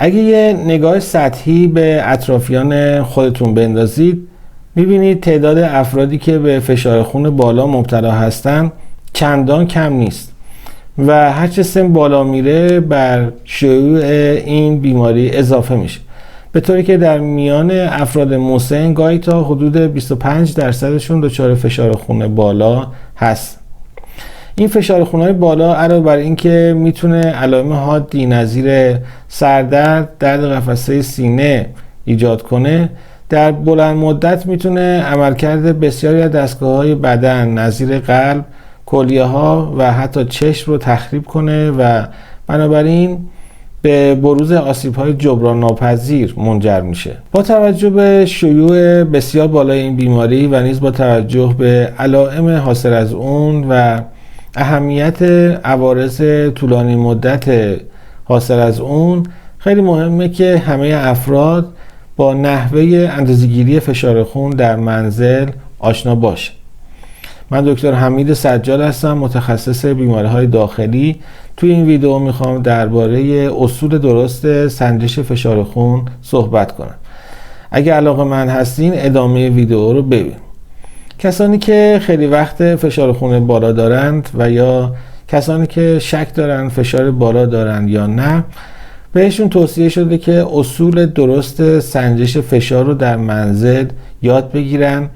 اگه یه نگاه سطحی به اطرافیان خودتون بندازید، میبینید تعداد افرادی که به فشار خون بالا مبتلا هستن چندان کم نیست و هرچه سن بالا میره بر شیوع این بیماری اضافه میشه، به طوری که در میان افراد مسن گاهی تا حدود 25% دچار فشار خون بالا هست. این فشار خونهای بالا علاوه بر اینکه میتونه علائم حادی نظیر سردرد، درد قفسه سینه ایجاد کنه، در بلند مدت میتونه عملکرد بسیاری از دستگاه‌های بدن نظیر قلب، کلیه‌ها و حتی چشم رو تخریب کنه و بنابراین به بروز آسیب‌های جبران ناپذیر منجر میشه. با توجه به شیوع بسیار بالای این بیماری و نیز با توجه به علائم حاصل از اون و اهمیت عوارض طولانی مدت حاصل از اون، خیلی مهمه که همه افراد با نحوه اندازه‌گیری فشار خون در منزل آشنا باشه. من دکتر حمید سجاد هستم، متخصص بیماری‌های داخلی. توی این ویدیو میخوام درباره اصول درست سنجش فشار خون صحبت کنم. اگه علاقه‌مند هستین ادامه ویدیو رو ببین. کسانی که خیلی وقت فشار خون بالا دارند و یا کسانی که شک دارن فشار بالا دارن یا نه، بهشون توصیه شده که اصول درست سنجش فشار رو در منزل یاد بگیرن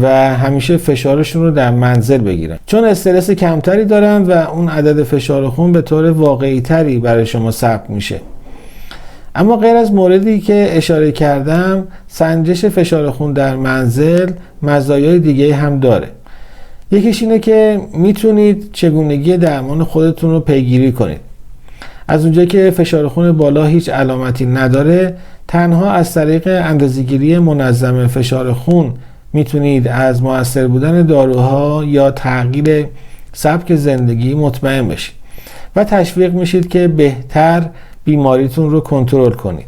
و همیشه فشارشون رو در منزل بگیرن، چون استرس کمتری دارن و اون عدد فشار خون به طور واقعی تری برای شما ثبت میشه. اما غیر از موردی که اشاره کردم، سنجش فشار خون در منزل مزایای دیگه هم داره. یکیش اینه که میتونید چگونگی درمان خودتون رو پیگیری کنید. از اونجایی که فشار خون بالا هیچ علامتی نداره، تنها از طریق اندازه‌گیری منظم فشار خون میتونید از مؤثر بودن داروها یا تغییر سبک زندگی مطمئن بشید و تشویق میشید که بهتر بیماریتون رو کنترل کنید.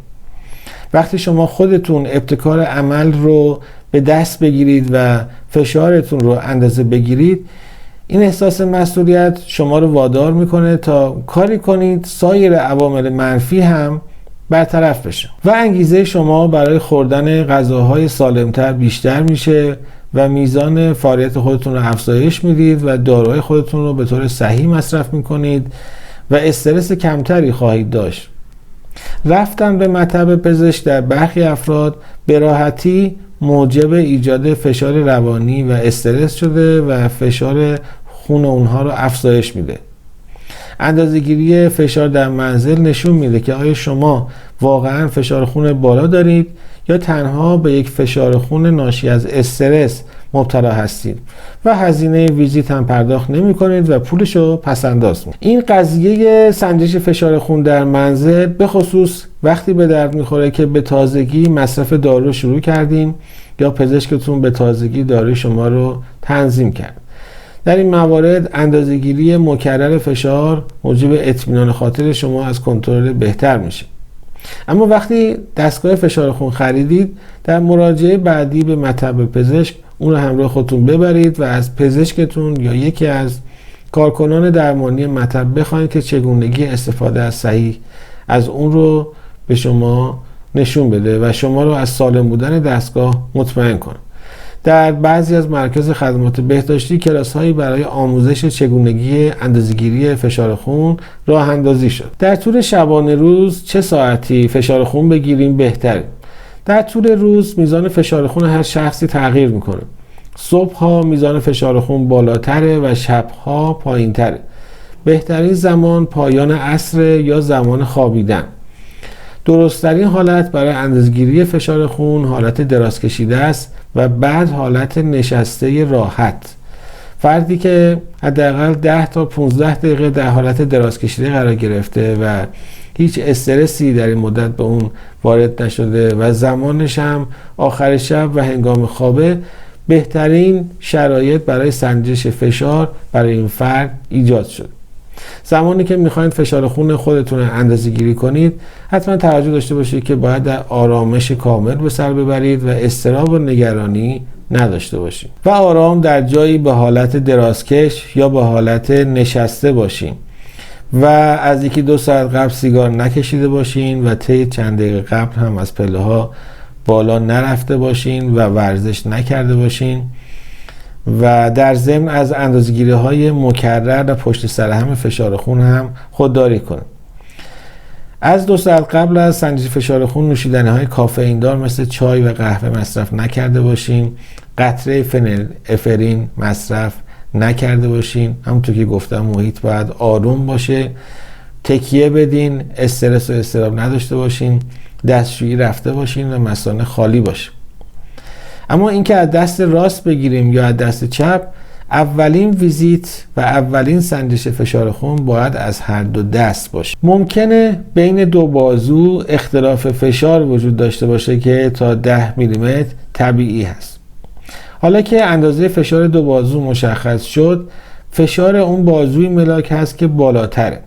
وقتی شما خودتون ابتکار عمل رو به دست بگیرید و فشارتون رو اندازه بگیرید، این احساس مسئولیت شما رو وادار میکنه تا کاری کنید سایر عوامل منفی هم برطرف بشه و انگیزه شما برای خوردن غذاهای سالمتر بیشتر میشه و میزان فعالیت خودتون رو افزایش میدید و داروهای خودتون رو به طور صحیح مصرف میکنید و استرس کمتری خواهید داشت. رفتن به مطب پزشک در برخی افراد به راحتی موجب ایجاد فشار روانی و استرس شده و فشار خون اونها رو افزایش میده. اندازه‌گیری فشار در منزل نشون میده که آیا شما واقعا فشار خون بالا دارید یا تنها به یک فشار خون ناشی از استرس مبتلا هستید و هزینه ویزیت هم پرداخت نمی کنید و پولشو پس انداز می‌کنید. این قضیه سنجش فشار خون در منزل به خصوص وقتی به درد میخوره که به تازگی مصرف دارو شروع کردیم یا پزشکتون به تازگی داروی شما رو تنظیم کرد. در این موارد اندازه‌گیری مکرر فشار موجب اطمینان خاطر شما از کنترل بهتر میشه. اما وقتی دستگاه فشار خون خریدید، در مراجعه بعدی به مطب پزشک اون رو همراه خودتون ببرید و از پزشکتون یا یکی از کارکنان درمانی مطب بخواید که چگونگی استفاده از صحیح از اون رو به شما نشون بده و شما رو از سالم بودن دستگاه مطمئن کنه. در بعضی از مراکز خدمات بهداشتی کلاس‌هایی برای آموزش چگونگی اندازه‌گیری فشار خون راه اندازی شد. در طول شبانه روز چه ساعتی فشار خون بگیریم بهتره؟ در طول روز میزان فشار خون هر شخصی تغییر میکنه. صبح‌ها میزان فشار خون بالاتره و شب‌ها پایین‌تره. بهترین زمان پایان عصر یا زمان خوابیدن. درست‌ترین حالت برای اندازه‌گیری فشار خون حالت دراز کشیده است و بعد حالت نشسته راحت. فردی که حداقل 10 تا 15 دقیقه در حالت دراز کشیده قرار گرفته و هیچ استرسی در این مدت به اون وارد نشده و زمانش هم آخر شب و هنگام خوابه، بهترین شرایط برای سنجش فشار برای این فرد ایجاد شد. زمانی که میخواید فشار خون خودتون رو اندازه‌گیری کنید، حتما توجه داشته باشید که باید در آرامش کامل به سر ببرید و اضطراب و نگرانی نداشته باشید و آرام در جایی به حالت درازکش یا به حالت نشسته باشید و از 1-2 ساعت قبل سیگار نکشیده باشین و طی چند دقیقه قبل هم از پله ها بالا نرفته باشین و ورزش نکرده باشین و در ضمن از اندازه‌گیری های مکرر و پشت سر هم فشار خون هم خودداری کنید. از 2 ساعت قبل از سنجش فشار خون نوشیدنی های کافئین دار مثل چای و قهوه مصرف نکرده باشین. قطره فنل‌افرین مصرف نکرده باشین. همونطور که گفتم محیط باید آروم باشه، تکیه بدین، استرس و اضطراب نداشته باشین، دستشویی رفته باشین و مثانه خالی باشه. اما اینکه از دست راست بگیریم یا از دست چپ، اولین ویزیت و اولین سنجش فشار خون باید از هر دو دست باشه. ممکنه بین دو بازو اختلاف فشار وجود داشته باشه که تا 10 میلیمتر طبیعی هست. حالا که اندازه فشار دو بازو مشخص شد، فشار اون بازوی ملاک هست که بالاتره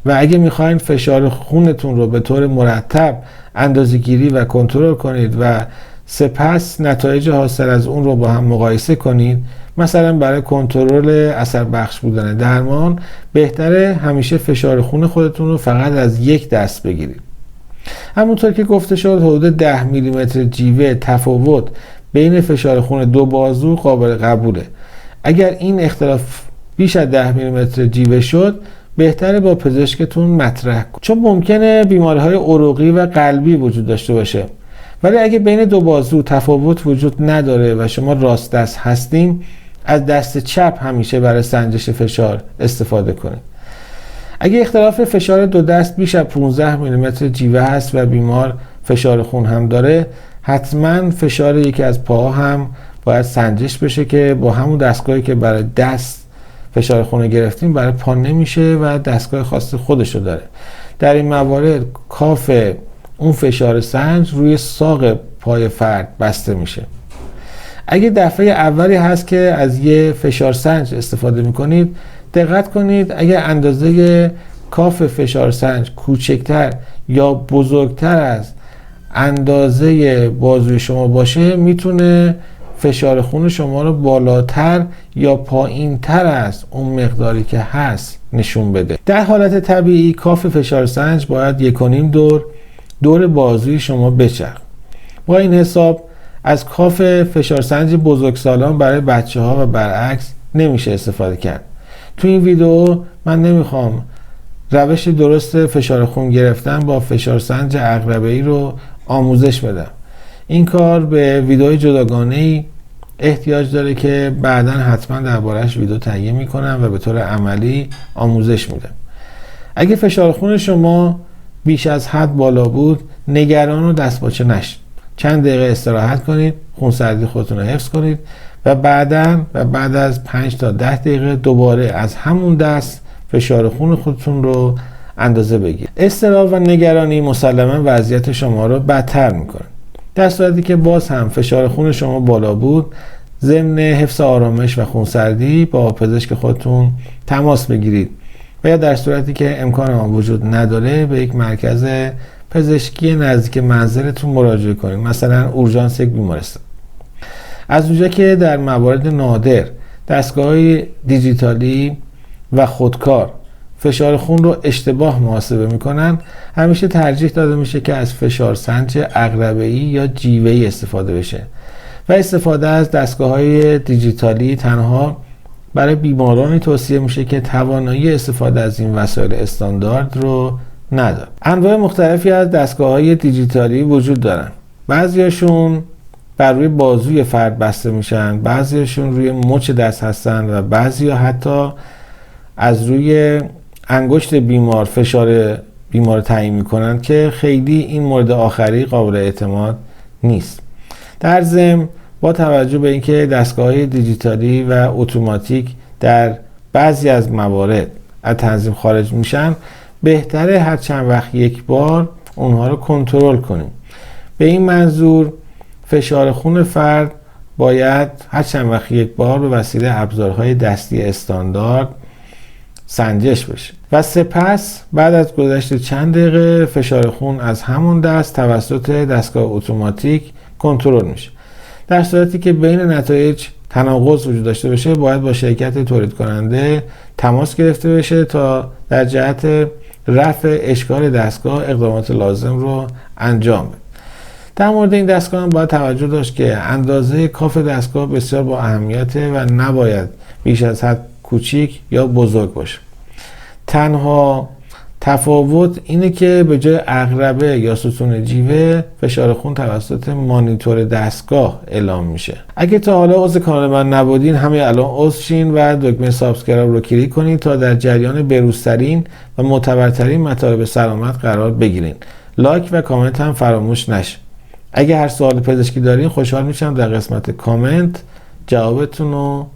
و اگه میخواین فشار خونتون رو به طور مرتب اندازه‌گیری و کنترل کنید و سپس نتایج حاصل از اون رو با هم مقایسه کنید، مثلا برای کنترل اثر بخش بودن درمان بهتره همیشه فشار خون خودتون رو فقط از یک دست بگیرید. همونطور که گفته شد حدود 10 میلیمتر جیوه تفاوت بین فشار خون دو بازو قابل قبوله. اگر این اختلاف بیش از 10 میلیمتر جیوه شد، بهتره با پزشکتون مطرح کنید، چون ممکنه بیماری‌های عروقی و قلبی وجود داشته باشه. ولی اگه بین دو بازو تفاوت وجود نداره و شما راست دست هستین، از دست چپ همیشه برای سنجش فشار استفاده کنید. اگه اختلاف فشار دو دست بیش از 15 میلیمتر جیوه هست و بیمار فشار خون هم داره، حتما فشار یکی از پاها هم باید سنجش بشه که با همون دستگاهی که برای دست فشار خون گرفتیم برای پا نمیشه و دستگاه خاص خودشو داره. در این موارد کاف اون فشار سنج روی ساق پای فرد بسته میشه. اگه دفعه اولی هست که از یه فشار سنج استفاده میکنید، دقت کنید اگه اندازه کاف فشار سنج کوچکتر یا بزرگتر از اندازه بازوی شما باشه، میتونه فشار خون شما رو بالاتر یا پایین تر از اون مقداری که هست نشون بده. در حالت طبیعی کاف فشار سنج باید 1.5 دور بازوی شما بچرخه. با این حساب از کاف فشار سنج بزرگسالان برای بچه ها و برعکس نمیشه استفاده کرد. تو این ویدیو من نمیخوام روش درست فشار خون گرفتن با فشار سنج عقربه‌ای رو آموزش بدم. این کار به ویدیوی جداگانه‌ای احتیاج داره که بعداً حتما درباره‌اش ویدیو تهیه میکنم و به طور عملی آموزش میدم. اگه فشار خون شما بیش از حد بالا بود، نگران و دستپاچه نشید. چند دقیقه استراحت کنید، خونسردی خودتون رو حفظ کنید و بعد از 5 تا 10 دقیقه دوباره از همون دست فشار خون خودتون رو اندازه بگیرید. اضطراب و نگرانی مسلما وضعیت شما رو بدتر میکنه. در صورتی که باز هم فشار خون شما بالا بود، ضمن حفظ آرامش و خونسردی با پزشک خودتون تماس بگیرید و یا در صورتی که امکان آن وجود نداره به یک مرکز پزشکی نزدیک منزلتون مراجعه کنید، مثلا اورژانس یک بیمارستان. از اونجا که در موارد نادر دستگاه‌های دیجیتالی و خودکار فشار خون رو اشتباه محاسبه میکنن، همیشه ترجیح داده میشه که از فشار سنج عقربه‌ای یا جیوه‌ای استفاده بشه و استفاده از دستگاه‌های دیجیتالی تنها برای بیمارانی توصیه میشه که توانایی استفاده از این وسایل استاندارد رو نداره. انواع مختلفی از دستگاه‌های دیجیتالی وجود دارن. بعضیاشون بر روی بازوی فرد بسته میشن، بعضیاشون روی مچ دست هستن و بعضیا حتی از روی انگشت بیمار فشار بیمار تعیین میکنن که خیلی این مورد آخری قابل اعتماد نیست. در ضمن با توجه به اینکه دستگاه‌های دیجیتالی و اتوماتیک در بعضی از موارد از تنظیم خارج میشن، بهتره هر چند وقت یک بار اونها رو کنترل کنیم. به این منظور فشار خون فرد باید هر چند وقت یک بار به وسیله ابزارهای دستی استاندارد سنجش بشه و سپس بعد از گذشت چند دقیقه فشار خون از همون دست توسط دستگاه اتوماتیک کنترل میشه. در صورتی که بین نتایج تناقض وجود داشته باشه باید با شرکت تولید کننده تماس گرفته بشه تا در جهت رفع اشکال دستگاه اقدامات لازم رو انجام بده. در مورد این دستگاه هم باید توجه داشت که اندازه کاف دستگاه بسیار با اهمیته و نباید بیش از حد کوچیک یا بزرگ باشه. تنها تفاوت اینه که به جای عقربه یا ستون جیوه فشار خون توسط مانیتور دستگاه اعلام میشه. اگه تا حالا عضو کانال من نبودین همین الان عضو شین و دکمه سابسکرایب رو کلیک کنید تا در جریان بروزترین و معتبرترین مطالب سلامت قرار بگیرین. لایک و کامنت هم فراموش نشه. اگه هر سوال پزشکی دارین خوشحال میشم در قسمت کامنت جوابتون رو